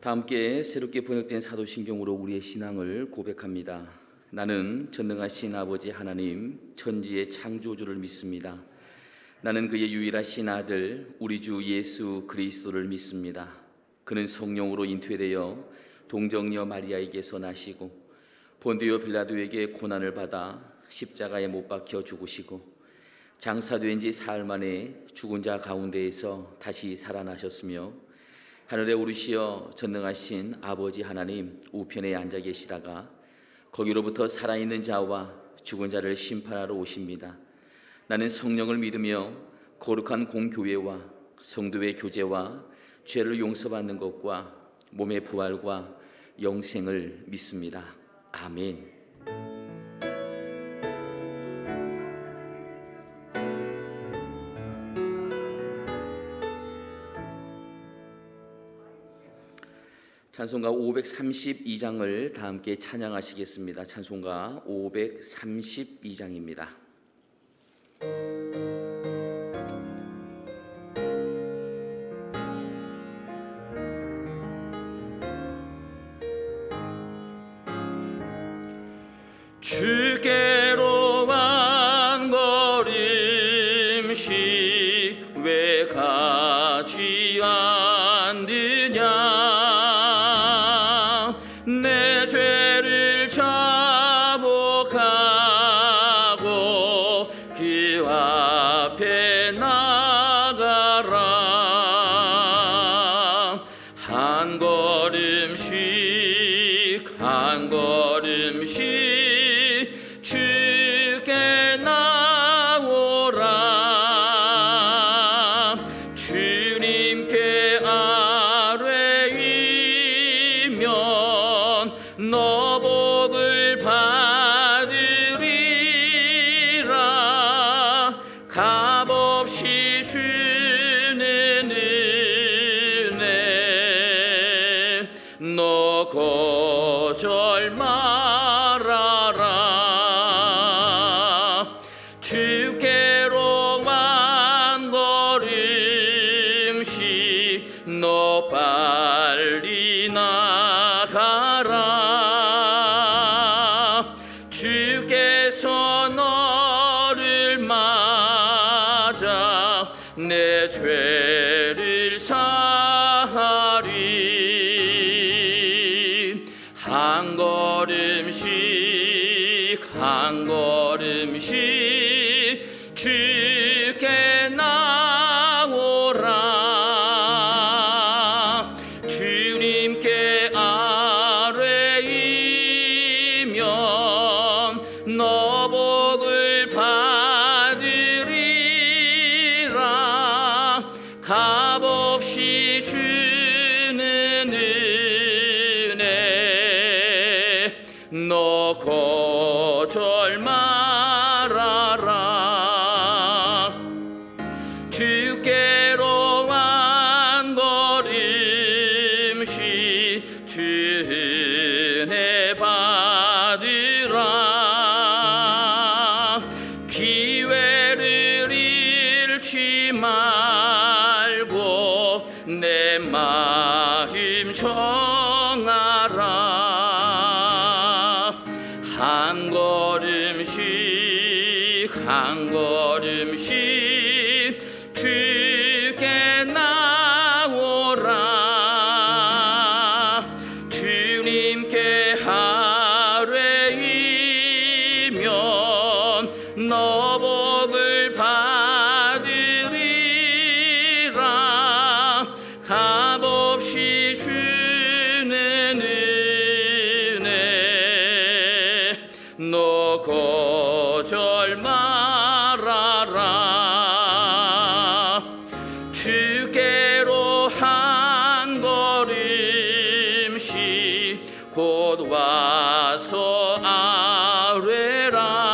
다 함께 새롭게 번역된 사도신경으로 우리의 신앙을 고백합니다. 나는 전능하신 아버지 하나님 천지의 창조주를 믿습니다. 나는 그의 유일하신 아들 우리 주 예수 그리스도를 믿습니다. 그는 성령으로 잉태되어 동정녀 마리아에게서 나시고 본디오 빌라도에게 고난을 받아 십자가에 못 박혀 죽으시고 장사된 지 사흘 만에 죽은 자 가운데에서 다시 살아나셨으며 하늘에 오르시어 전능하신 아버지 하나님 우편에 앉아 계시다가 거기로부터 살아있는 자와 죽은 자를 심판하러 오십니다. 나는 성령을 믿으며 거룩한 공교회와 성도의 교제와 죄를 용서받는 것과 몸의 부활과 영생을 믿습니다. 아멘. 찬송가 532장을 다 함께 찬양하시겠습니다. 찬송가 532장입니다. 주께로 한 걸음씩 왜 가지 않느냐. 내 죄를 자복하고 그 앞에 나가라. 한 걸음씩 한 걸음씩 주께 나오라. 주님께 너 복을 받으리라. 값없이 주는 은혜 너 거절 말아라. 주께로 한 걸음씩 너 빨리 나가라. 주께서 너를 맞아 내 죄를 사하리. 한 걸음씩 한 걸음씩 주께 나오라. 주님께 너 복을 받으리라. 값없이 주는 은혜 너 거절 말아라. 주께로 한 걸음씩 주 은혜 받으라. 기회를 잃지 말고 내 마음 정하라. 한 걸음씩 한 걸음씩 주께 나오라. 주님께 너 복을 받으리라. 값없이 주는 은혜 너 거절 말아라. 주께로 한 걸음씩 곧 와서 아뢰라.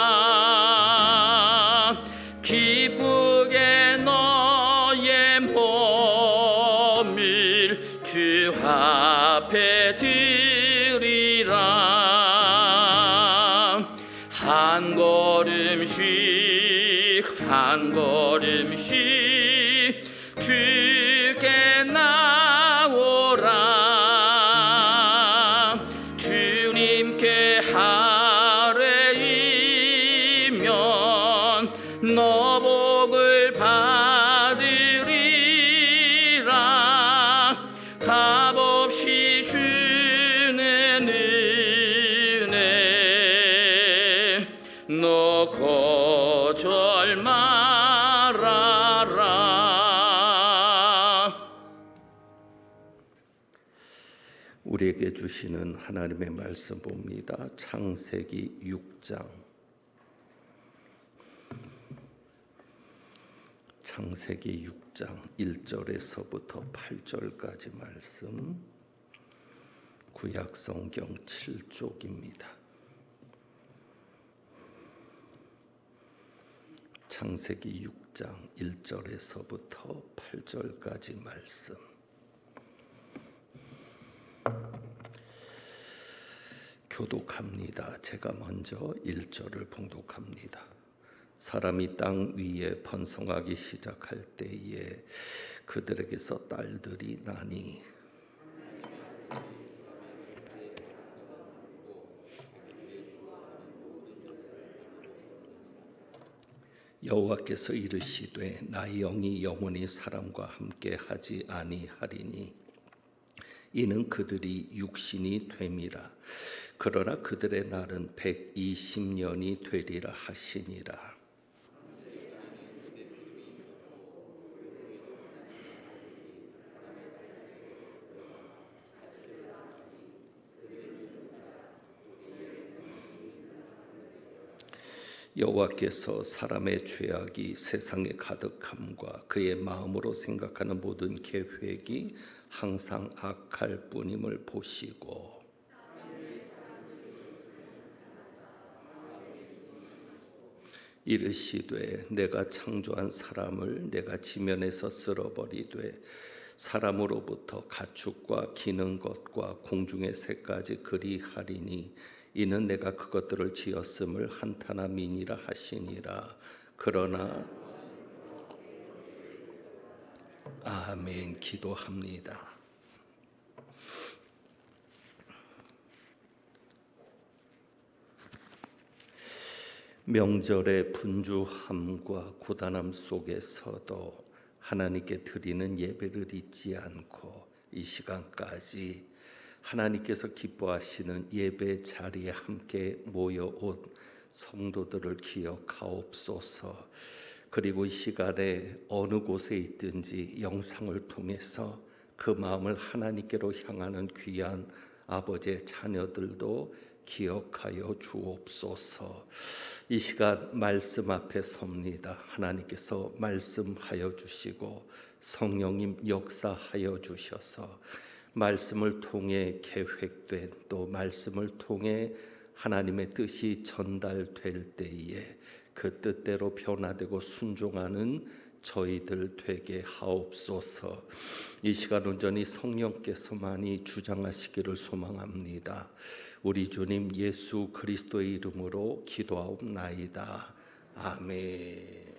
기쁘게 너의 몸을 주 앞에 드리라. 한 걸음씩 한 걸음씩 주께 나오라. 너 복을 받으리라. 값없이 주는 은혜 너 거절 말아라. 우리에게 주시는 하나님의 말씀 봅니다. 창세기 6장. 창세기 6장 1절에서부터 8절까지 말씀, 구약 성경 7쪽입니다. 창세기 6장 1절에서부터 8절까지 말씀. 교독합니다. 제가 먼저 1절을 봉독합니다. 사람이 땅 위에 번성하기 시작할 때에 그들에게서 딸들이 나니 여호와께서 이르시되 나의 영이 영원히 사람과 함께 하지 아니하리니 이는 그들이 육신이 됨이라. 그러나 그들의 날은 120년이 되리라 하시니라. 여호와께서 사람의 죄악이 세상에 가득함과 그의 마음으로 생각하는 모든 계획이 항상 악할 뿐임을 보시고 이르시되 내가 창조한 사람을 내가 지면에서 쓸어버리되 사람으로부터 가축과 기는 것과 공중의 새까지 그리하리니 이는 내가 그것들을 지었음을 한탄함이니라 하시니라. 그러나 아멘. 기도합니다. 명절의 분주함과 고단함 속에서도 하나님께 드리는 예배를 잊지 않고 이 시간까지 하나님께서 기뻐하시는 예배 자리에 함께 모여온 성도들을 기억하옵소서. 그리고 이 시간에 어느 곳에 있든지 영상을 통해서 그 마음을 하나님께로 향하는 귀한 아버지의 자녀들도 기억하여 주옵소서. 이 시간 말씀 앞에 섭니다. 하나님께서 말씀하여 주시고 성령님 역사하여 주셔서 말씀을 통해 계획된 또 말씀을 통해 하나님의 뜻이 전달될 때에 그 뜻대로 변화되고 순종하는 저희들 되게 하옵소서. 이 시간 온전히 성령께서만이 주장하시기를 소망합니다. 우리 주님 예수 그리스도의 이름으로 기도하옵나이다. 아멘.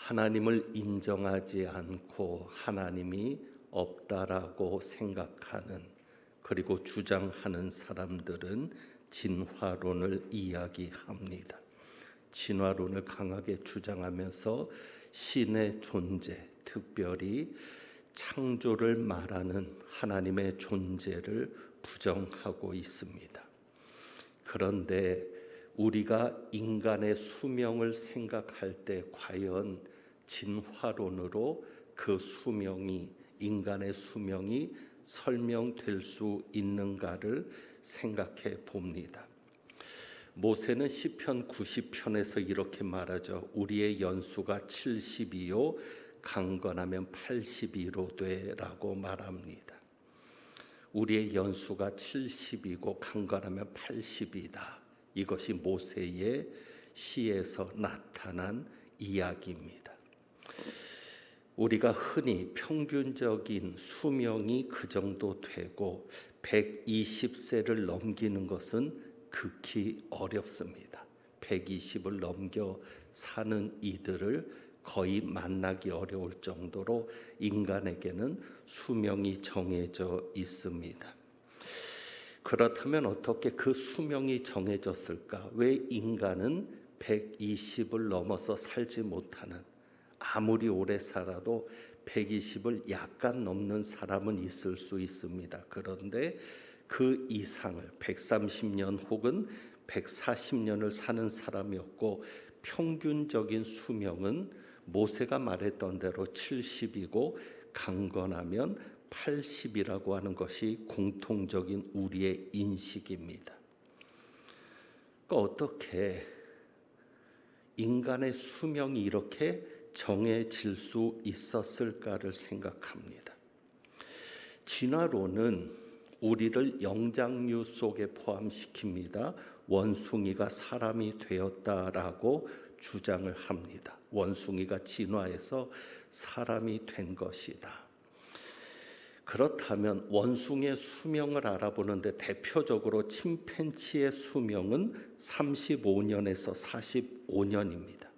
하나님을 인정하지 않고 하나님이 없다라고 생각하는 그리고 주장하는 사람들은 진화론을 이야기합니다. 진화론을 강하게 주장하면서 신의 존재, 특별히 창조를 말하는 하나님의 존재를 부정하고 있습니다. 그런데 우리가 인간의 수명을 생각할 때 과연 진화론으로 그 수명이 인간의 수명이 설명될 수 있는가를 생각해 봅니다. 모세는 시편 90편에서 이렇게 말하죠. 우리의 연수가 70이요 강건하면 80이로 되라고 말합니다. 우리의 연수가 70이고 강건하면 80이다. 이것이 모세의 시에서 나타난 이야기입니다. 우리가 흔히 평균적인 수명이 그 정도 되고 120세를 넘기는 것은 극히 어렵습니다. 120을 넘겨 사는 이들을 거의 만나기 어려울 정도로 인간에게는 수명이 정해져 있습니다. 그렇다면 어떻게 그 수명이 정해졌을까? 왜 인간은 120을 넘어서 살지 못하는, 아무리 오래 살아도 120을 약간 넘는 사람은 있을 수 있습니다. 그런데 그 이상을 130년 혹은 140년을 사는 사람이 없고, 평균적인 수명은 모세가 말했던 대로 70이고 강건하면 80이라고 하는 것이 공통적인 우리의 인식입니다. 그러니까 어떻게 인간의 수명이 이렇게 정해질 수 있었을까를 생각합니다. 진화론은 우리를 영장류 속에 포함시킵니다. 원숭이가 사람이 되었다라고 주장을 합니다. 원숭이가 진화해서 사람이 된 것이다. 그렇다면 원숭이의 수명을 알아보는데 대표적으로 침팬지의 수명은 35년에서 45년입니다.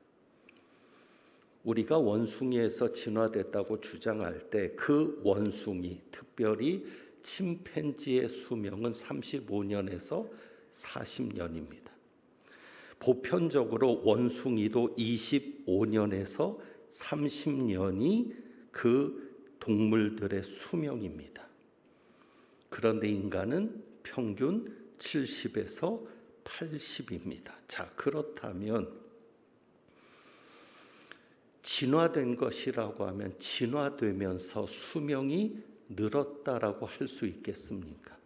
우리가 원숭이에서 진화됐다고 주장할 때 그 원숭이, 특별히 침팬지의 수명은 35년에서 40년입니다. 보편적으로 원숭이도 25년에서 30년이 그 동물들의 수명입니다. 그런데 인간은 평균 70에서 80입니다. 자, 그렇다면 진화된 것이라고 하면 진화되면서 수명이 늘었다라고 할 수 있겠습니까?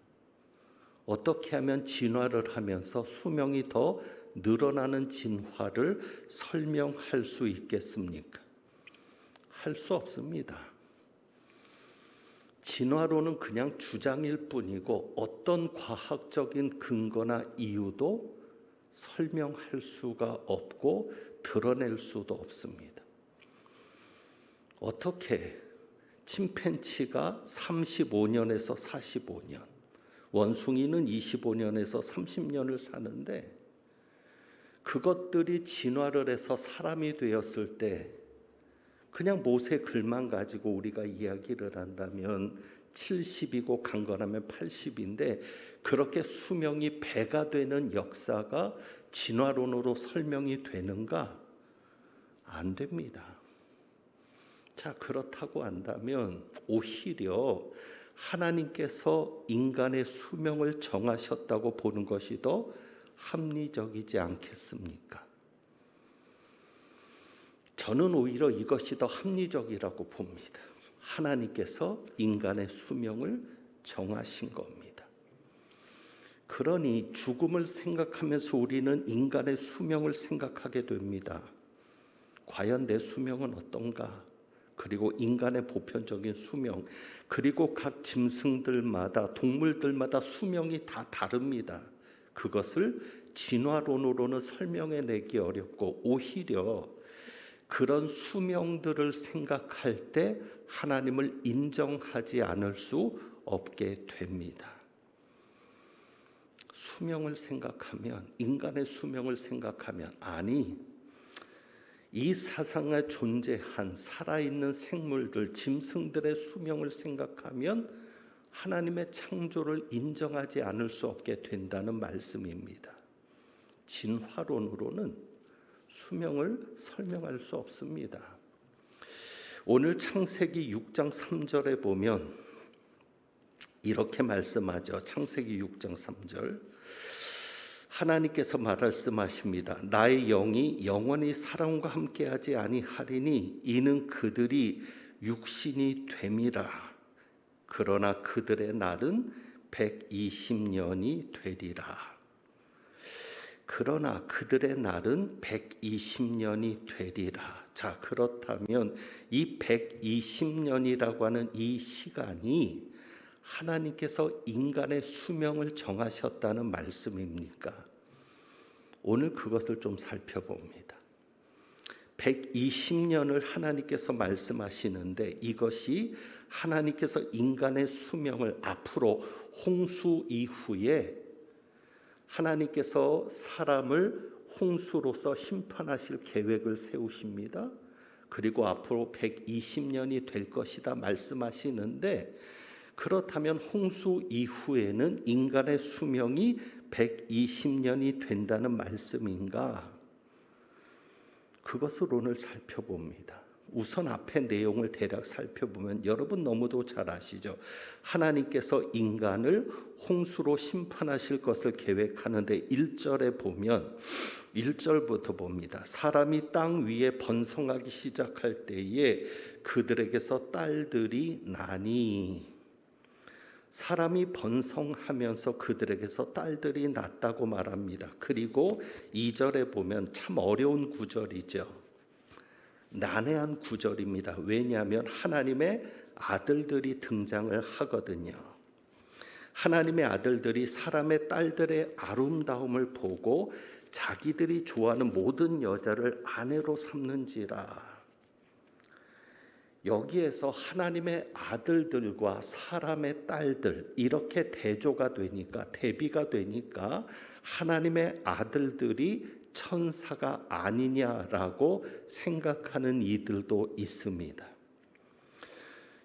어떻게 하면 진화를 하면서 수명이 더 늘어나는 진화를 설명할 수 있겠습니까? 할 수 없습니다. 진화론은 그냥 주장일 뿐이고 어떤 과학적인 근거나 이유도 설명할 수가 없고 드러낼 수도 없습니다. 어떻게 침팬지가 35년에서 45년, 원숭이는 25년에서 30년을 사는데 그것들이 진화를 해서 사람이 되었을 때 그냥 모세 글만 가지고 우리가 이야기를 한다면 70이고 강건하면 80인데 그렇게 수명이 배가 되는 역사가 진화론으로 설명이 되는가? 안 됩니다. 자, 그렇다고 한다면 오히려 하나님께서 인간의 수명을 정하셨다고 보는 것이 더 합리적이지 않겠습니까? 저는 오히려 이것이 더 합리적이라고 봅니다. 하나님께서 인간의 수명을 정하신 겁니다. 그러니 죽음을 생각하면서 우리는 인간의 수명을 생각하게 됩니다. 과연 내 수명은 어떤가? 그리고 인간의 보편적인 수명, 그리고 각 짐승들마다 동물들마다 수명이 다 다릅니다. 그것을 진화론으로는 설명해내기 어렵고 오히려 그런 수명들을 생각할 때 하나님을 인정하지 않을 수 없게 됩니다. 수명을 생각하면, 인간의 수명을 생각하면, 아니 이 세상에 존재한 살아있는 생물들, 짐승들의 수명을 생각하면 하나님의 창조를 인정하지 않을 수 없게 된다는 말씀입니다. 진화론으로는 수명을 설명할 수 없습니다. 오늘 창세기 6장 3절에 보면 이렇게 말씀하죠. 창세기 6장 3절. 하나님께서 말씀하십니다. 나의 영이 영원히 사람과 함께하지 아니하리니 이는 그들이 육신이 됨이라. 그러나 그들의 날은 120년이 되리라. 그러나 그들의 날은 120년이 되리라. 자, 그렇다면 이 120년이라고 하는 이 시간이 하나님께서 인간의 수명을 정하셨다는 말씀입니까? 오늘 그것을 좀 살펴봅니다. 120년을 하나님께서 말씀하시는데 이것이 하나님께서 인간의 수명을 앞으로 홍수 이후에 하나님께서 사람을 홍수로서 심판하실 계획을 세우십니다. 그리고 앞으로 120년이 될 것이다 말씀하시는데 그렇다면 홍수 이후에는 인간의 수명이 120년이 된다는 말씀인가? 그것을 오늘 살펴봅니다. 우선 앞의 내용을 대략 살펴보면 여러분 너무도 잘 아시죠? 하나님께서 인간을 홍수로 심판하실 것을 계획하는데 1절에 보면 1절부터 봅니다. 사람이 땅 위에 번성하기 시작할 때에 그들에게서 딸들이 나니, 사람이 번성하면서 그들에게서 딸들이 낳았다고 말합니다. 그리고 2절에 보면 참 어려운 구절이죠. 난해한 구절입니다. 왜냐하면 하나님의 아들들이 등장을 하거든요. 하나님의 아들들이 사람의 딸들의 아름다움을 보고 자기들이 좋아하는 모든 여자를 아내로 삼는지라. 여기에서 하나님의 아들들과 사람의 딸들 이렇게 대조가 되니까, 대비가 되니까 하나님의 아들들이 천사가 아니냐라고 생각하는 이들도 있습니다.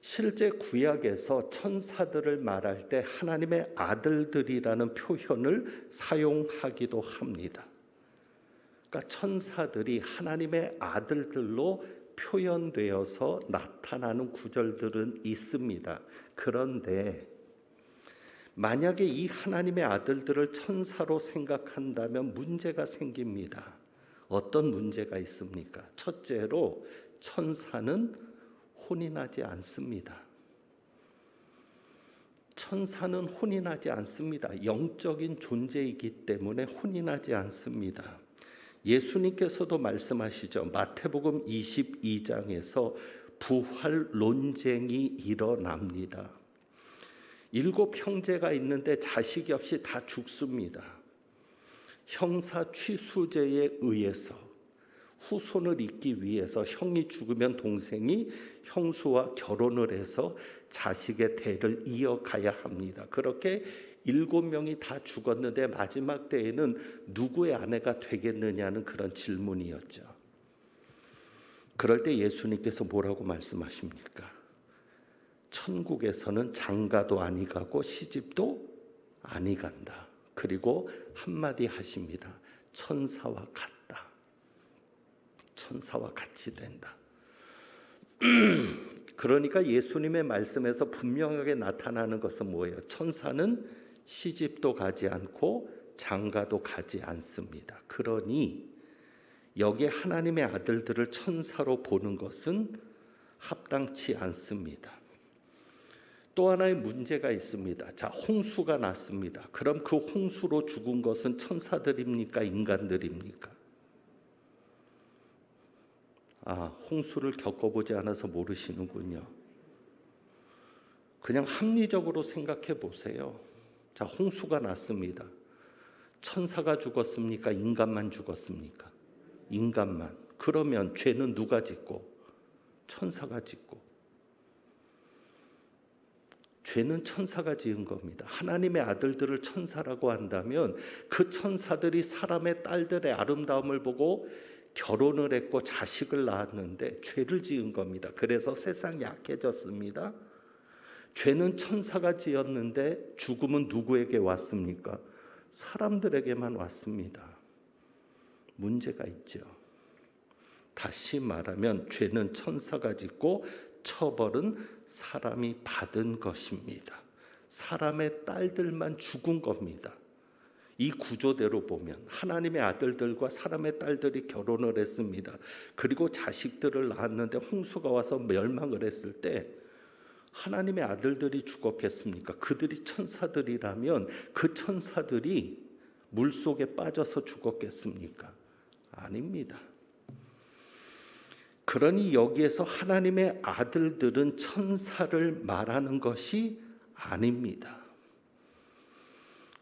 실제 구약에서 천사들을 말할 때 하나님의 아들들이라는 표현을 사용하기도 합니다. 그러니까 천사들이 하나님의 아들들로 표현되어서 나타나는 구절들은 있습니다. 그런데 만약에 이 하나님의 아들들을 천사로 생각한다면 문제가 생깁니다. 어떤 문제가 있습니까? 첫째로 천사는 혼이 나지 않습니다. 천사는 혼이 나지 않습니다. 영적인 존재이기 때문에 혼이 나지 않습니다. 예수님께서도 말씀하시죠. 마태복음 22장에서 부활 논쟁이 일어납니다. 7 형제가 있는데 자식이 없이 다 죽습니다. 형사 취수제에 의해서 후손을 잇기 위해서 형이 죽으면 동생이 형수와 결혼을 해서 자식의 대를 이어가야 합니다. 그렇게 7명이 다 죽었는데 마지막 때에는 누구의 아내가 되겠느냐는 그런 질문이었죠. 그럴 때 예수님께서 뭐라고 말씀하십니까? 천국에서는 장가도 아니 가고 시집도 아니 간다. 그리고 한마디 하십니다. 천사와 같다. 천사와 같이 된다. 그러니까 예수님의 말씀에서 분명하게 나타나는 것은 뭐예요? 천사는 시집도 가지 않고 장가도 가지 않습니다. 그러니 여기에 하나님의 아들들을 천사로 보는 것은 합당치 않습니다. 또 하나의 문제가 있습니다. 자, 홍수가 났습니다. 그럼 그 홍수로 죽은 것은 천사들입니까? 인간들입니까? 홍수를 겪어보지 않아서 모르시는군요. 그냥 합리적으로 생각해 보세요. 자, 홍수가 났습니다. 천사가 죽었습니까? 인간만 죽었습니까? 인간만. 그러면 죄는 누가 짓고? 천사가 짓고. 죄는 천사가 지은 겁니다. 하나님의 아들들을 천사라고 한다면 그 천사들이 사람의 딸들의 아름다움을 보고 결혼을 했고 자식을 낳았는데 죄를 지은 겁니다. 그래서 세상이 약해졌습니다. 죄는 천사가 지었는데 죽음은 누구에게 왔습니까? 사람들에게만 왔습니다. 문제가 있죠. 다시 말하면 죄는 천사가 짓고 처벌은 사람이 받은 것입니다. 사람의 딸들만 죽은 겁니다. 이 구조대로 보면 하나님의 아들들과 사람의 딸들이 결혼을 했습니다. 그리고 자식들을 낳았는데 홍수가 와서 멸망을 했을 때 하나님의 아들들이 죽었겠습니까? 그들이 천사들이라면 그 천사들이 물속에 빠져서 죽었겠습니까? 아닙니다. 그러니 여기에서 하나님의 아들들은 천사를 말하는 것이 아닙니다.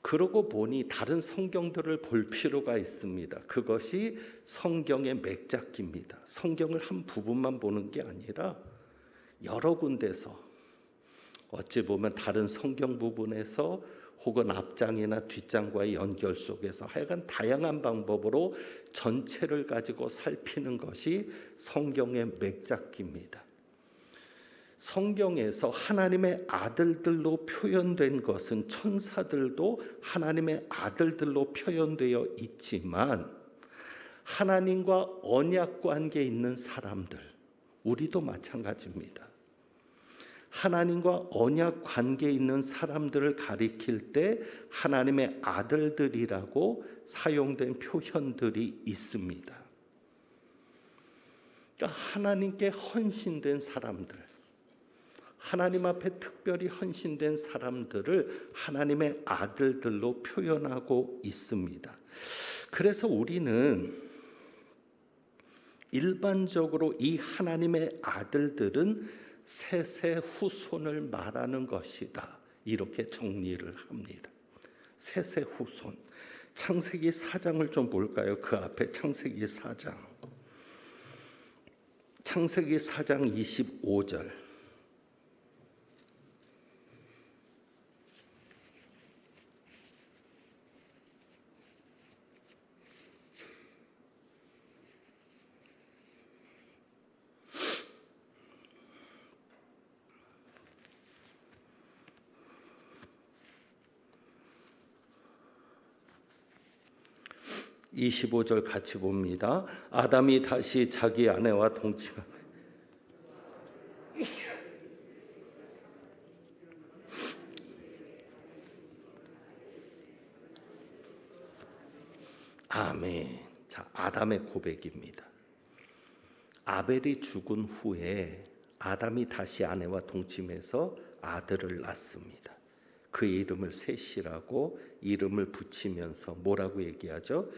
그러고 보니 다른 성경들을 볼 필요가 있습니다. 그것이 성경의 맥잡기입니다. 성경을 한 부분만 보는 게 아니라 여러 군데서 어찌 보면 다른 성경 부분에서 혹은 앞장이나 뒷장과의 연결 속에서 하여간 다양한 방법으로 전체를 가지고 살피는 것이 성경의 맥잡기입니다. 성경에서 하나님의 아들들로 표현된 것은 천사들도 하나님의 아들들로 표현되어 있지만 하나님과 언약 관계에 있는 사람들, 우리도 마찬가지입니다. 하나님과 언약 관계에 있는 사람들을 가리킬 때 하나님의 아들들이라고 사용된 표현들이 있습니다. 그러니까 하나님께 헌신된 사람들, 하나님 앞에 특별히 헌신된 사람들을 하나님의 아들들로 표현하고 있습니다. 그래서 우리는 일반적으로 이 하나님의 아들들은 셋의 후손을 말하는 것이다, 이렇게 정리를 합니다. 셋의 후손. 창세기 4장을 좀 볼까요? 그 앞에 창세기 4장. 창세기 4장 25절. (25절) 같이 봅니다. 아담이 다시 자기 아내와 동침하며 아멘. 자, 아담의 고백입니다. 아벨이 죽은 후에 아담이 다시 아내와 동침해서 아들을 낳습니다. 그의 이름을 셋이라고 이름을 붙이면서 뭐라고 얘기하죠?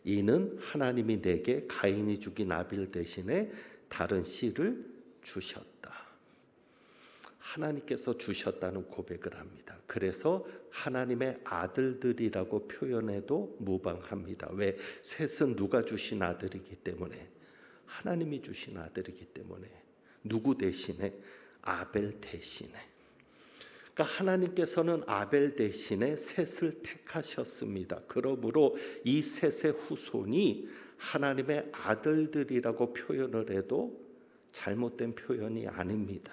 이는 하나님이 내게 가인이 죽인 아벨 대신에 다른 씨를 주셨다. 하나님께서 주셨다는 고백을 합니다. 그래서 하나님의 아들들이라고 표현해도 무방합니다. 왜? 셋은 누가 주신 아들이기 때문에, 하나님이 주신 아들이기 때문에. 누구 대신에? 아벨 대신에. 그러니까 하나님께서는 아벨 대신에 셋을 택하셨습니다. 그러므로 이 셋의 후손이 하나님의 아들들이라고 표현을 해도 잘못된 표현이 아닙니다.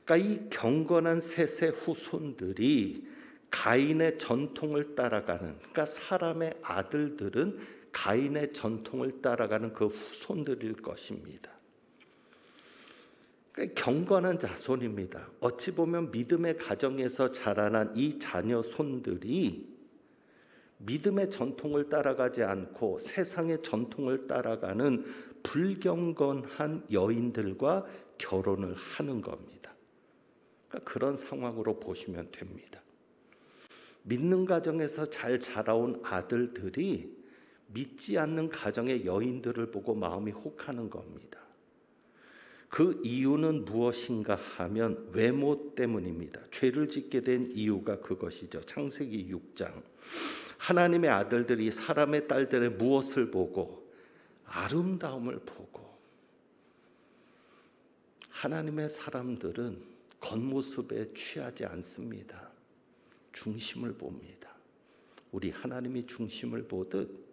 그러니까 이 경건한 셋의 후손들이 가인의 전통을 따라가는, 그러니까 사람의 아들들은 가인의 전통을 따라가는 그 후손들일 것입니다. 그러니까 경건한 자손입니다. 어찌 보면 믿음의 가정에서 자라난 이 자녀 손들이 믿음의 전통을 따라가지 않고 세상의 전통을 따라가는 불경건한 여인들과 결혼을 하는 겁니다. 그러니까 그런 상황으로 보시면 됩니다. 믿는 가정에서 잘 자라온 아들들이 믿지 않는 가정의 여인들을 보고 마음이 혹하는 겁니다. 그 이유는 무엇인가 하면 외모 때문입니다. 죄를 짓게 된 이유가 그것이죠. 창세기 6장. 하나님의 아들들이 사람의 딸들의 무엇을 보고? 아름다움을 보고. 하나님의 사람들은 겉모습에 취하지 않습니다. 중심을 봅니다. 우리 하나님이 중심을 보듯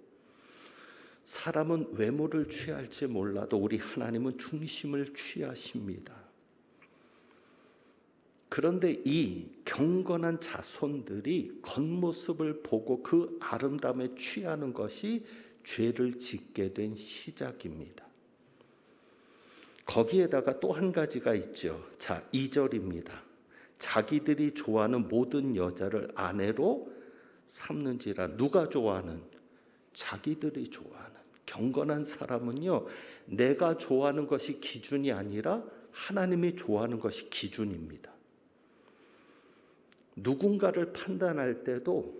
사람은 외모를 취할지 몰라도 우리 하나님은 중심을 취하십니다. 그런데 이 경건한 자손들이 겉모습을 보고 그 아름다움에 취하는 것이 죄를 짓게 된 시작입니다. 거기에다가 또 한 가지가 있죠. 자, 2절입니다. 자기들이 좋아하는 모든 여자를 아내로 삼는지라. 누가 좋아하는? 자기들이 좋아하는. 경건한 사람은요, 내가 좋아하는 것이 기준이 아니라 하나님이 좋아하는 것이 기준입니다. 누군가를 판단할 때도,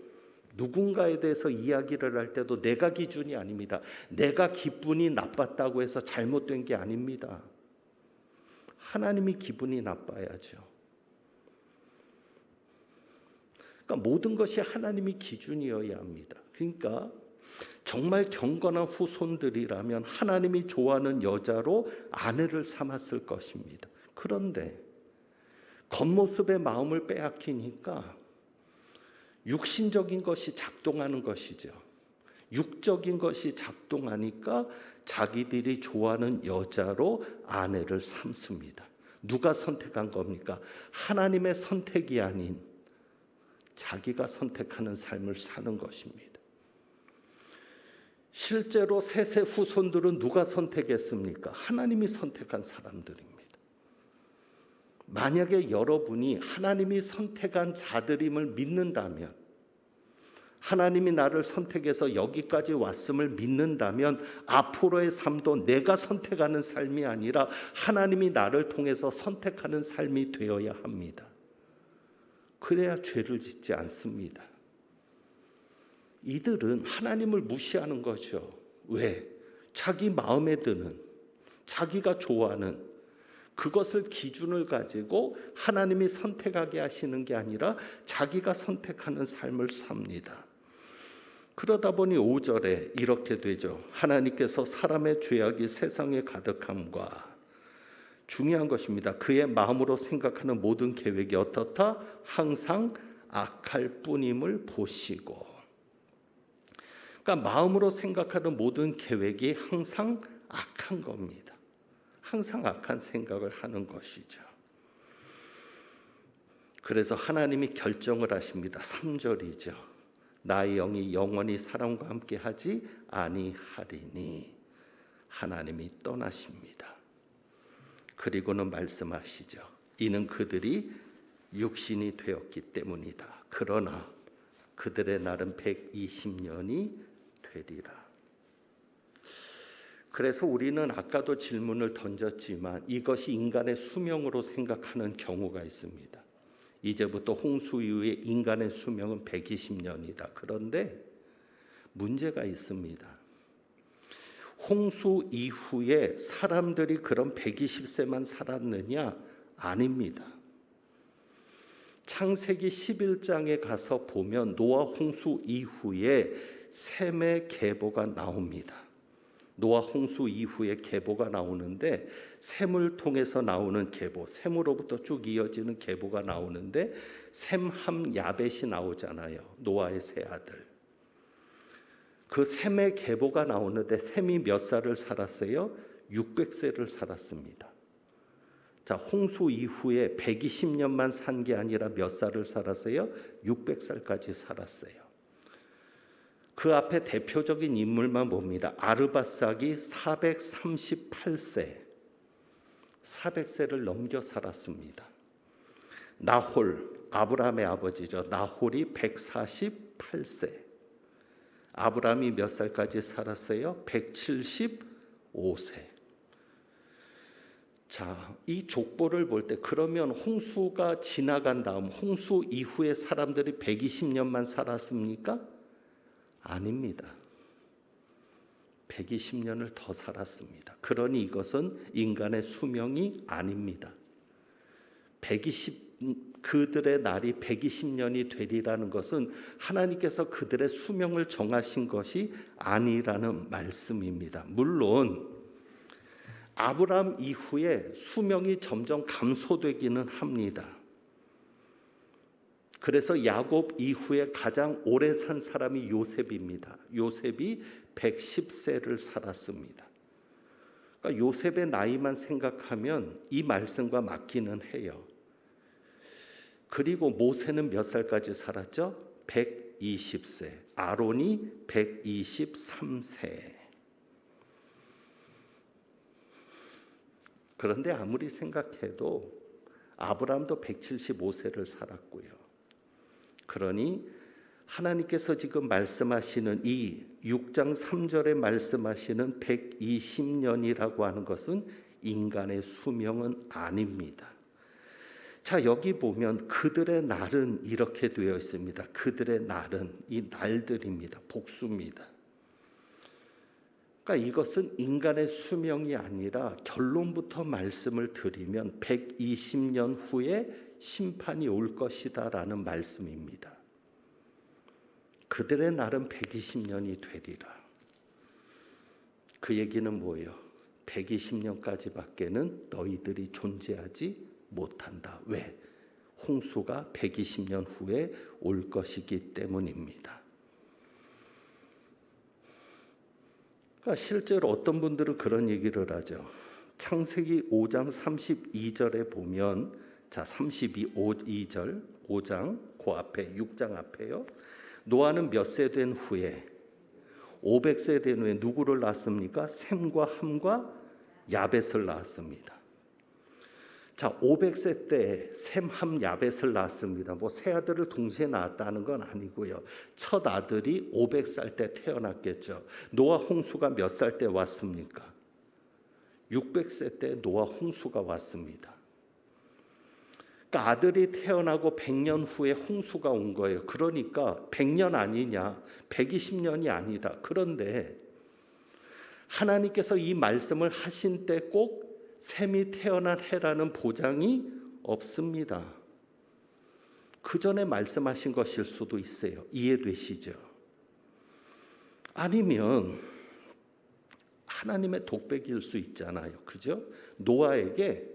누군가에 대해서 이야기를 할 때도 내가 기준이 아닙니다. 내가 기분이 나빴다고 해서 잘못된 게 아닙니다. 하나님이 기분이 나빠야죠. 그러니까 모든 것이 하나님이 기준이어야 합니다. 그러니까 정말 경건한 후손들이라면 하나님이 좋아하는 여자로 아내를 삼았을 것입니다. 그런데 겉모습의 마음을 빼앗기니까 육신적인 것이 작동하는 것이죠. 육적인 것이 작동하니까 자기들이 좋아하는 여자로 아내를 삼습니다. 누가 선택한 겁니까? 하나님의 선택이 아닌 자기가 선택하는 삶을 사는 것입니다. 실제로 셋의 후손들은 누가 선택했습니까? 하나님이 선택한 사람들입니다. 만약에 여러분이 하나님이 선택한 자들임을 믿는다면, 하나님이 나를 선택해서 여기까지 왔음을 믿는다면 앞으로의 삶도 내가 선택하는 삶이 아니라 하나님이 나를 통해서 선택하는 삶이 되어야 합니다. 그래야 죄를 짓지 않습니다. 이들은 하나님을 무시하는 거죠. 왜? 자기 마음에 드는, 자기가 좋아하는 그것을 기준을 가지고 하나님이 선택하게 하시는 게 아니라 자기가 선택하는 삶을 삽니다. 그러다 보니 5절에 이렇게 되죠. 하나님께서 사람의 죄악이 세상에 가득함과, 중요한 것입니다. 그의 마음으로 생각하는 모든 계획이 어떻다? 항상 악할 뿐임을 보시고. 그러니까 마음으로 생각하는 모든 계획이 항상 악한 겁니다. 항상 악한 생각을 하는 것이죠. 그래서 하나님이 결정을 하십니다. 3절이죠. 나의 영이 영원히 사람과 함께 하지 아니하리니. 하나님이 떠나십니다. 그리고는 말씀하시죠. 이는 그들이 육신이 되었기 때문이다. 그러나 그들의 날은 120년이 되리라. 그래서 우리는 아까도 질문을 던졌지만 이것이 인간의 수명으로 생각하는 경우가 있습니다. 이제부터 홍수 이후에 인간의 수명은 120년이다. 그런데 문제가 있습니다. 홍수 이후에 사람들이 그런 120세만 살았느냐? 아닙니다. 창세기 11장에 가서 보면 노아 홍수 이후에 셈의 계보가 나옵니다. 노아 홍수 이후에 계보가 나오는데 셈을 통해서 나오는 계보, 셈으로부터 쭉 이어지는 계보가 나오는데 셈, 함, 야벳이 나오잖아요. 노아의 세 아들. 그 셈의 계보가 나오는데 셈이 몇 살을 살았어요? 600세를 살았습니다. 자, 홍수 이후에 120년만 산 게 아니라 몇 살을 살았어요? 600살까지 살았어요. 그 앞에 대표적인 인물만 봅니다. 아르밧삭이 438세, 400세를 넘겨 살았습니다. 나홀, 아브라함의 아버지죠. 나홀이 148세. 아브라함이 몇 살까지 살았어요? 175세. 자, 이 족보를 볼 때 그러면 홍수가 지나간 다음 홍수 이후에 사람들이 120년만 살았습니까? 아닙니다. 120년을 더 살았습니다. 그러니 이것은 인간의 수명이 아닙니다. 그들의 날이 120년이 되리라는 것은 하나님께서 그들의 수명을 정하신 것이 아니라는 말씀입니다. 물론 아브라함 이후에 수명이 점점 감소되기는 합니다. 그래서 야곱 이후에 가장 오래 산 사람이 요셉입니다. 요셉이 110세를 살았습니다. 그러니까 요셉의 나이만 생각하면 이 말씀과 맞기는 해요. 그리고 모세는 몇 살까지 살았죠? 120세. 아론이 123세. 그런데 아무리 생각해도 아브라함도 175세를 살았고요. 그러니 하나님께서 지금 말씀하시는 이 6장 3절에 말씀하시는 120년이라고 하는 것은 인간의 수명은 아닙니다. 자, 여기 보면 그들의 날은 이렇게 되어 있습니다. 그들의 날은 이 날들입니다. 복수입니다. 그러니까 이것은 인간의 수명이 아니라 결론부터 말씀을 드리면 120년 후에 심판이 올 것이다라는 말씀입니다. 그들의 날은 120년이 되리라. 그 얘기는 뭐예요? 120년까지밖에는 너희들이 존재하지 못한다. 왜? 홍수가 120년 후에 올 것이기 때문입니다. 그러니까 실제로 어떤 분들은 그런 얘기를 하죠. 창세기 5장 32절에 보면, 자 32절 5장 그 앞에 6장 앞에요. 노아는 몇 세 된 후에 500세 된 후에 누구를 낳았습니까? 셈과 함과 야벳을 낳았습니다. 자 500세 때 셈, 함, 야벳을 낳았습니다. 뭐 세 아들을 동시에 낳았다는 건 아니고요. 첫 아들이 500살 때 태어났겠죠. 노아 홍수가 몇 살 때 왔습니까? 600세 때 노아 홍수가 왔습니다. 그러니까 아들이 태어나고 100년 후에 홍수가 온 거예요. 그러니까 100년 아니냐, 120년이 아니다. 그런데 하나님께서 이 말씀을 하신 때 꼭 셈이 태어난 해라는 보장이 없습니다. 그 전에 말씀하신 것일 수도 있어요. 이해되시죠? 아니면 하나님의 독백일 수 있잖아요. 그죠? 노아에게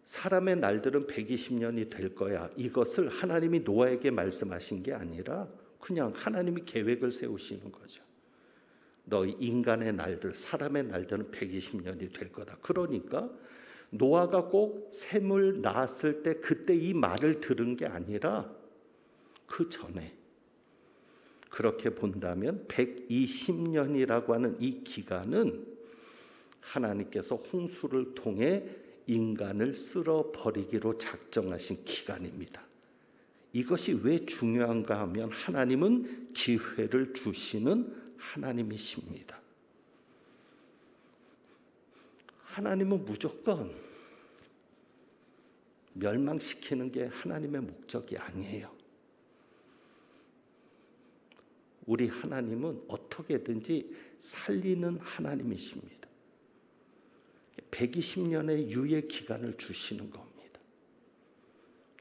사람의 날들은 120년이 될 거야. 이것을 하나님이 노아에게 말씀하신 게 아니라 그냥 하나님이 계획을 세우시는 거죠. 너 인간의 날들, 사람의 날들은 120년이 될 거다. 그러니까 노아가 꼭 셈을 낳았을 때 그때 이 말을 들은 게 아니라 그 전에, 그렇게 본다면 120년이라고 하는 이 기간은 하나님께서 홍수를 통해 인간을 쓸어버리기로 작정하신 기간입니다. 이것이 왜 중요한가 하면 하나님은 기회를 주시는 하나님이십니다. 하나님은 무조건 멸망시키는 게 하나님의 목적이 아니에요. 우리 하나님은 어떻게든지 살리는 하나님이십니다. 120년의 유예 기간을 주시는 겁니다.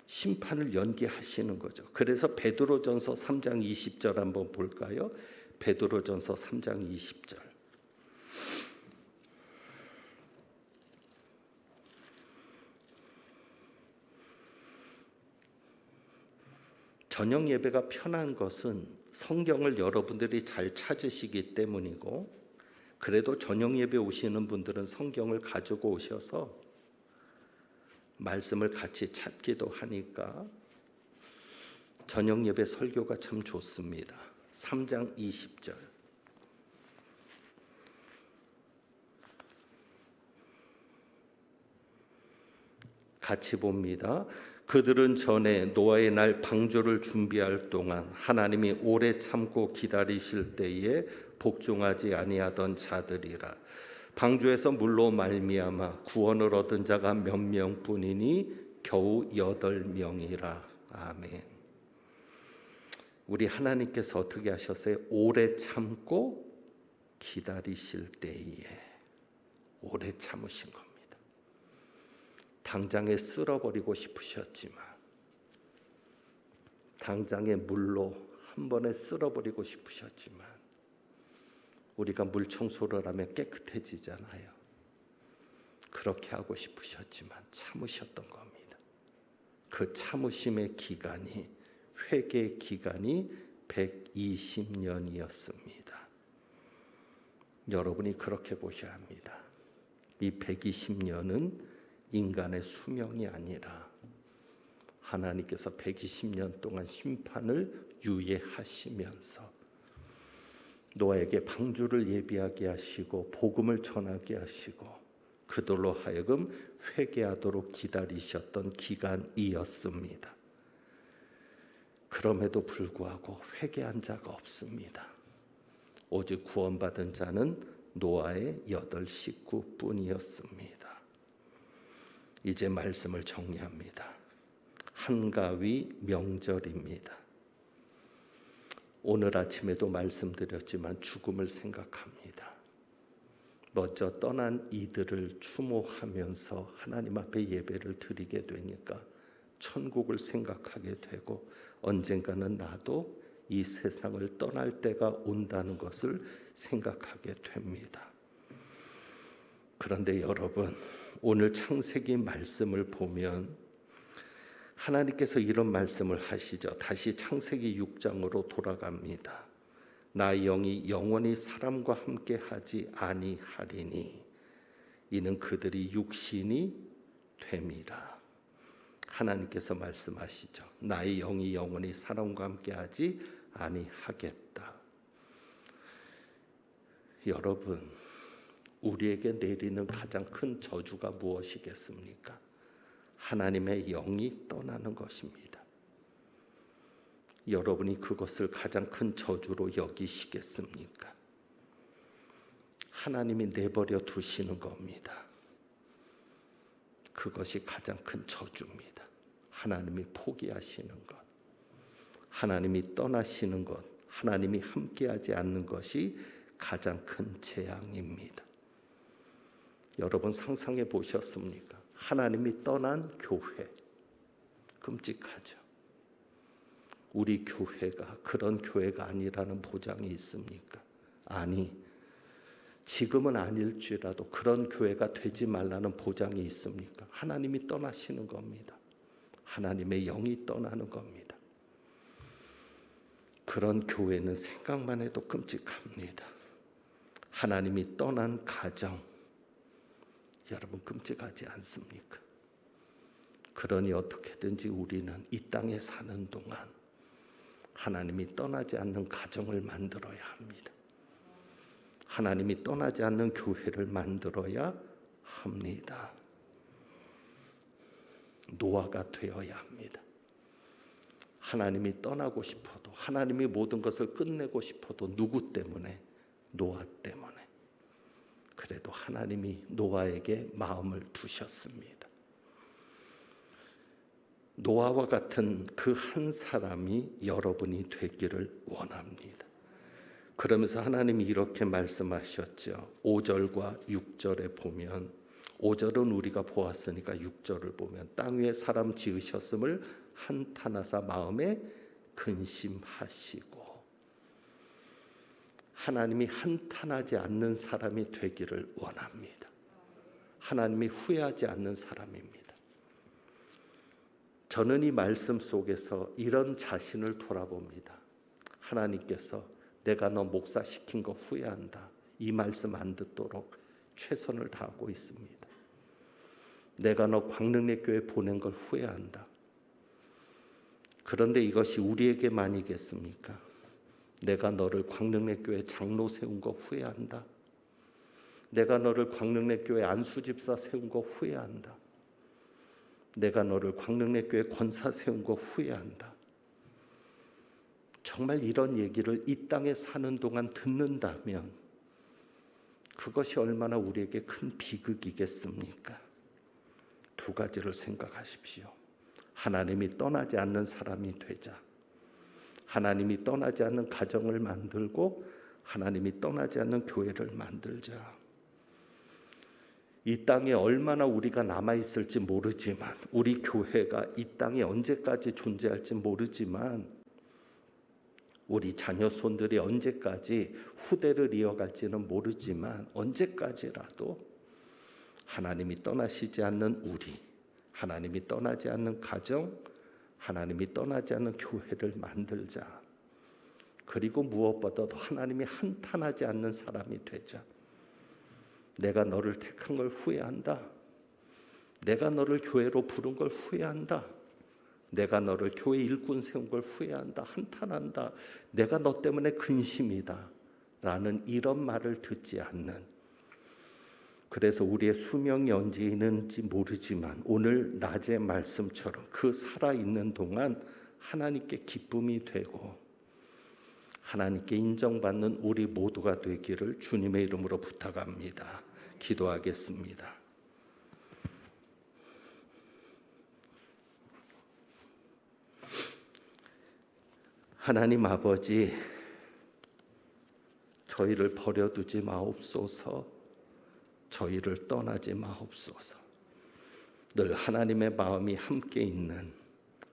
심판을 연기하시는 거죠. 그래서 베드로전서 3장 20절 한번 볼까요? 베드로전서 3장 20절. 저녁 예배가 편한 것은 성경을 여러분들이 잘 찾으시기 때문이고, 그래도 저녁 예배 오시는 분들은 성경을 가지고 오셔서 말씀을 같이 찾기도 하니까 저녁 예배 설교가 참 좋습니다. 3장 20절. 같이 봅니다. 그들은 전에 노아의 날 방주를 준비할 동안 하나님이 오래 참고 기다리실 때에 복종하지 아니하던 자들이라. 방주에서 물로 말미암아 구원을 얻은 자가 몇 명뿐이니 겨우 8명이라. 아멘. 우리 하나님께서 어떻게 하셨어요? 오래 참고 기다리실 때에 오래 참으신 겁니다. 당장에 쓸어버리고 싶으셨지만, 당장에 물로 한 번에 쓸어버리고 싶으셨지만, 우리가 물 청소를 하면 깨끗해지잖아요. 그렇게 하고 싶으셨지만 참으셨던 겁니다. 그 참으심의 기간이, 회개의 기간이 120년이었습니다. 여러분이 그렇게 보셔야 합니다. 이 120년은 인간의 수명이 아니라 하나님께서 120년 동안 심판을 유예하시면서 노아에게 방주를 예비하게 하시고 복음을 전하게 하시고 그들로 하여금 회개하도록 기다리셨던 기간이었습니다. 그럼에도 불구하고 회개한 자가 없습니다. 오직 구원받은 자는 노아의 8 식구뿐이었습니다. 이제 말씀을 정리합니다. 한가위 명절입니다. 오늘 아침에도 말씀드렸지만 죽음을 생각합니다. 먼저 떠난 이들을 추모하면서 하나님 앞에 예배를 드리게 되니까 천국을 생각하게 되고, 언젠가는 나도 이 세상을 떠날 때가 온다는 것을 생각하게 됩니다. 그런데 여러분, 오늘 창세기 말씀을 보면 하나님께서 이런 말씀을 하시죠. 다시 창세기 6장으로 돌아갑니다. 나 영이 영원히 사람과 함께 하지 아니하리니 이는 그들이 육신이 됨이라. 하나님께서 말씀하시죠. 나의 영이 영원히 사람과 함께하지 아니하겠다. 여러분, 우리에게 내리는 가장 큰 저주가 무엇이겠습니까? 하나님의 영이 떠나는 것입니다. 여러분이 그것을 가장 큰 저주로 여기시겠습니까? 하나님이 내버려 두시는 겁니다. 그것이 가장 큰 저주입니다. 하나님이 포기하시는 것, 하나님이 떠나시는 것, 하나님이 함께하지 않는 것이 가장 큰 재앙입니다. 여러분 상상해 보셨습니까? 하나님이 떠난 교회, 끔찍하죠. 우리 교회가 그런 교회가 아니라는 보장이 있습니까? 아니, 지금은 아닐지라도 그런 교회가 되지 말라는 보장이 있습니까? 하나님이 떠나시는 겁니다. 하나님의 영이 떠나는 겁니다. 그런 교회는 생각만 해도 끔찍합니다. 하나님이 떠난 가정, 여러분 끔찍하지 않습니까? 그러니 어떻게든지 우리는 이 땅에 사는 동안 하나님이 떠나지 않는 가정을 만들어야 합니다. 하나님이 떠나지 않는 교회를 만들어야 합니다. 노아가 되어야 합니다. 하나님이 떠나고 싶어도, 하나님이 모든 것을 끝내고 싶어도 누구 때문에? 노아 때문에. 그래도 하나님이 노아에게 마음을 두셨습니다. 노아와 같은 그 한 사람이 여러분이 되기를 원합니다. 그러면서 하나님이 이렇게 말씀하셨죠. 5절과 6절에 보면, 5절은 우리가 보았으니까 6절을 보면 땅 위에 사람 지으셨음을 한탄하사 마음에 근심하시고, 하나님이 한탄하지 않는 사람이 되기를 원합니다. 하나님이 후회하지 않는 사람입니다. 저는 이 말씀 속에서 이런 자신을 돌아봅니다. 하나님께서 내가 너 목사시킨 거 후회한다, 이 말씀 안 듣도록 최선을 다하고 있습니다. 내가 너 광릉내교회 보낸 걸 후회한다. 그런데 이것이 우리에게만이겠습니까? 내가 너를 광릉내교회 장로 세운 거 후회한다. 내가 너를 광릉내교회 안수집사 세운 거 후회한다. 내가 너를 광릉내교회 권사 세운 거 후회한다. 정말 이런 얘기를 이 땅에 사는 동안 듣는다면 그것이 얼마나 우리에게 큰 비극이겠습니까? 두 가지를 생각하십시오. 하나님이 떠나지 않는 사람이 되자. 하나님이 떠나지 않는 가정을 만들고 하나님이 떠나지 않는 교회를 만들자. 이 땅에 얼마나 우리가 남아있을지 모르지만, 우리 교회가 이 땅에 언제까지 존재할지 모르지만, 우리 자녀 손들이 언제까지 후대를 이어갈지는 모르지만, 언제까지라도 하나님이 떠나시지 않는 우리, 하나님이 떠나지 않는 가정, 하나님이 떠나지 않는 교회를 만들자. 그리고 무엇보다도 하나님이 한탄하지 않는 사람이 되자. 내가 너를 택한 걸 후회한다. 내가 너를 교회로 부른 걸 후회한다. 내가 너를 교회 일꾼 세운 걸 후회한다. 한탄한다. 내가 너 때문에 근심이다. 라는 이런 말을 듣지 않는, 그래서 우리의 수명이 언제 있는지 모르지만 오늘 낮의 말씀처럼 그 살아있는 동안 하나님께 기쁨이 되고 하나님께 인정받는 우리 모두가 되기를 주님의 이름으로 부탁합니다. 기도하겠습니다. 하나님 아버지, 저희를 버려두지 마옵소서. 저희를 떠나지 마옵소서. 늘 하나님의 마음이 함께 있는,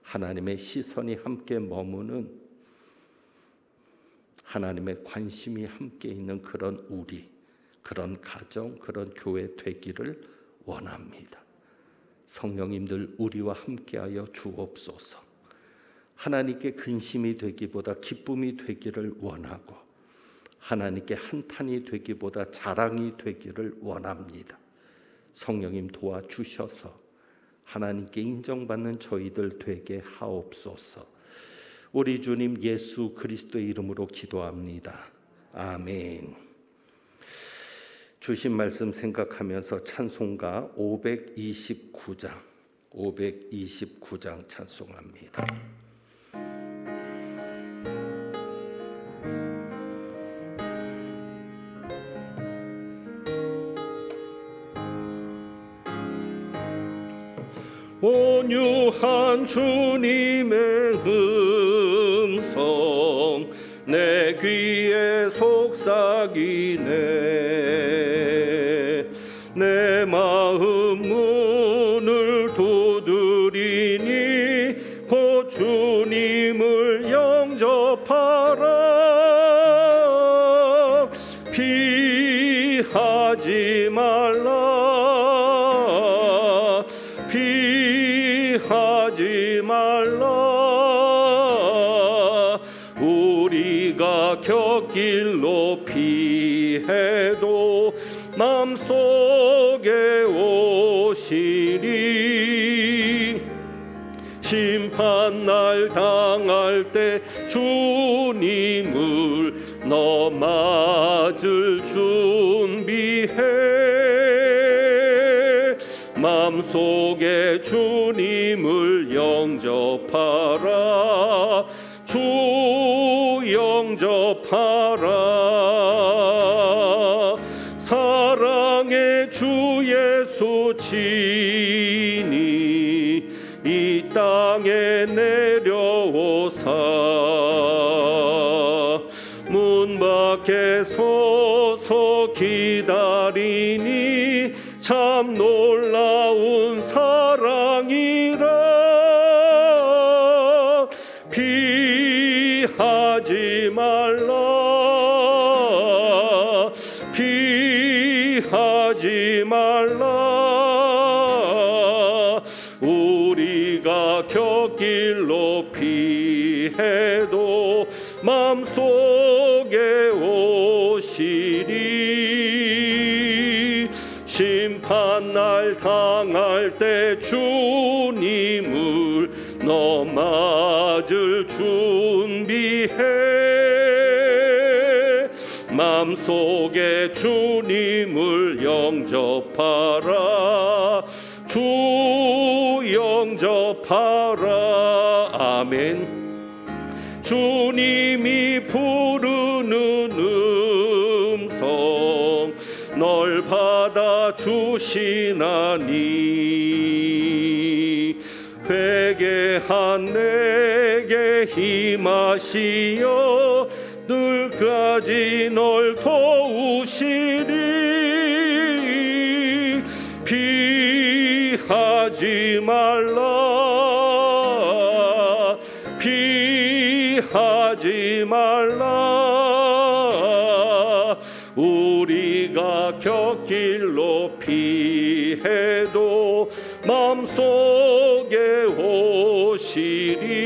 하나님의 시선이 함께 머무는, 하나님의 관심이 함께 있는 그런 우리, 그런 가정, 그런 교회 되기를 원합니다. 성령님들 우리와 함께하여 주옵소서. 하나님께 근심이 되기보다 기쁨이 되기를 원하고, 하나님께 한탄이 되기보다 자랑이 되기를 원합니다. 성령님 도와주셔서 하나님께 인정받는 저희들 되게 하옵소서. 우리 주님 예수 그리스도의 이름으로 기도합니다. 아멘. 주신 말씀 생각하면서 찬송가 529장 찬송합니다. 온유한 주님의 음성 내 귀에 속삭이네. 내 마음 문을 두드리니 곧 주님을 영접하라. 피하지 말라. 피하지 말라. 우리가 곁길로 피해도 맘속에 오시리. 심판날 당할 때 주님을 너 맞을 준비해. 맘속에 주님을 영접하라. 주 영접하라. 사랑의 주 예수 친히 이 땅에 내려오사 문 밖에 서서 기다리니 참 놀라운 사랑이라. 피하지 말라. 피하지 말라. 우리가 곁길로 피해도 맘속에 오시리. 심판날 당할 때 주님을 너 맞을 준비해. 맘속에 주님을 영접하라. 주 영접하라. 아멘. 주님이 부르는 음성 널 받아 주시나니. 회개한 내게 힘하시어 늘까지 널 도우시리. 피하지 말라. 피하지 말라. 우리가 곁길로 피해도 맘속에 오시리.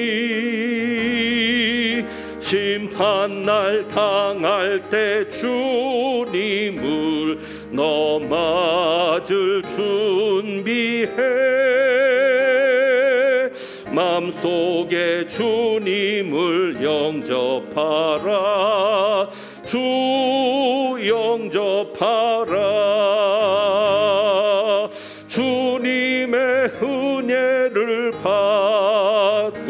심판날 당할 때 주님을 너 맞을 준비해. 맘속에 주님을 영접하라. 주 영접하라. 주님의 은혜를 받고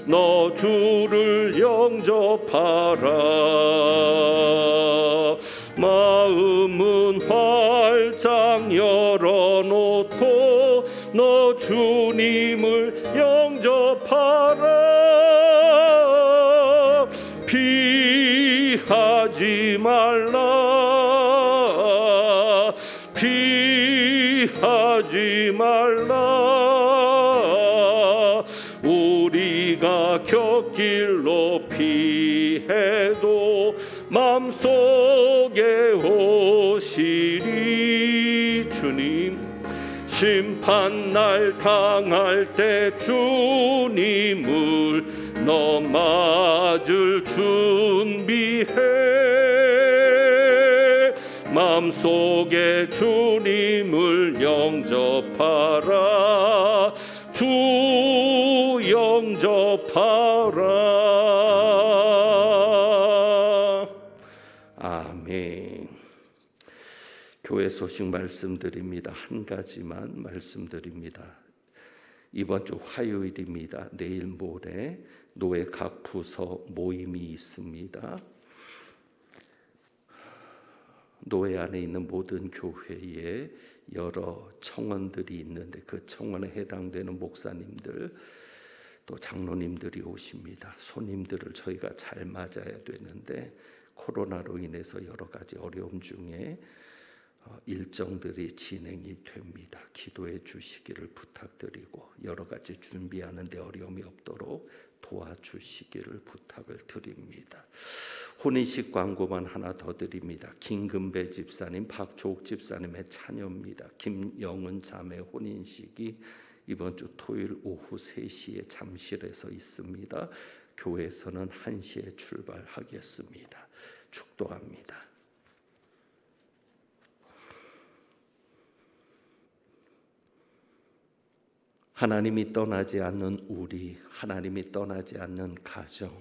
너 주를 영접하라. 마음은 활짝 열어놓고 너 주님을 영접하라. 피하지 말라. 피하지 말라. 우리가 곁길로 피해도 맘속에 오시리. 주님 심판날 당할 때 주님을 너 맞을 준비해. 마음속에 주님을 영접하라. 주 영접하라. 아멘. 교회 소식 말씀드립니다. 한 가지만 말씀드립니다. 이번 주 화요일입니다. 내일 모레 노회 각 부서 모임이 있습니다. 노회 안에 있는 모든 교회에 여러 청원들이 있는데 그 청원에 해당되는 목사님들 또 장로님들이 오십니다. 손님들을 저희가 잘 맞아야 되는데 코로나로 인해서 여러 가지 어려움 중에 일정들이 진행이 됩니다. 기도해 주시기를 부탁드리고 여러 가지 준비하는 데 어려움이 없도록 도와주시기를 부탁을 드립니다. 혼인식 광고만 하나 더 드립니다. 김금배 집사님, 박조옥 집사님의 자녀입니다. 김영은 자매 혼인식이 이번 주 토요일 오후 3시에 잠실에서 있습니다. 교회에서는 1시에 출발하겠습니다. 축도합니다. 하나님이 떠나지 않는 우리, 하나님이 떠나지 않는 가정,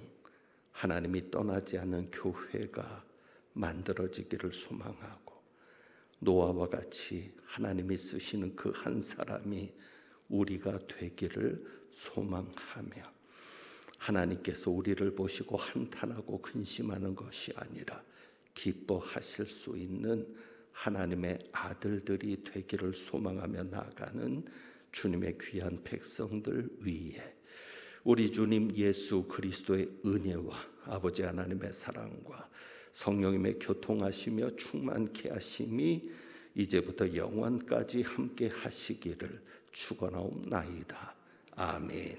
하나님이 떠나지 않는 교회가 만들어지기를 소망하고 노아와 같이 하나님이 쓰시는 그 한 사람이 우리가 되기를 소망하며 하나님께서 우리를 보시고 한탄하고 근심하는 것이 아니라 기뻐하실 수 있는 하나님의 아들들이 되기를 소망하며 나아가는 주님의 귀한 백성들 위에 우리 주님 예수 그리스도의 은혜와 아버지 하나님의 사랑과 성령님의 교통하시며 충만케 하심이 이제부터 영원까지 함께 하시기를 축원하옵나이다. 아멘.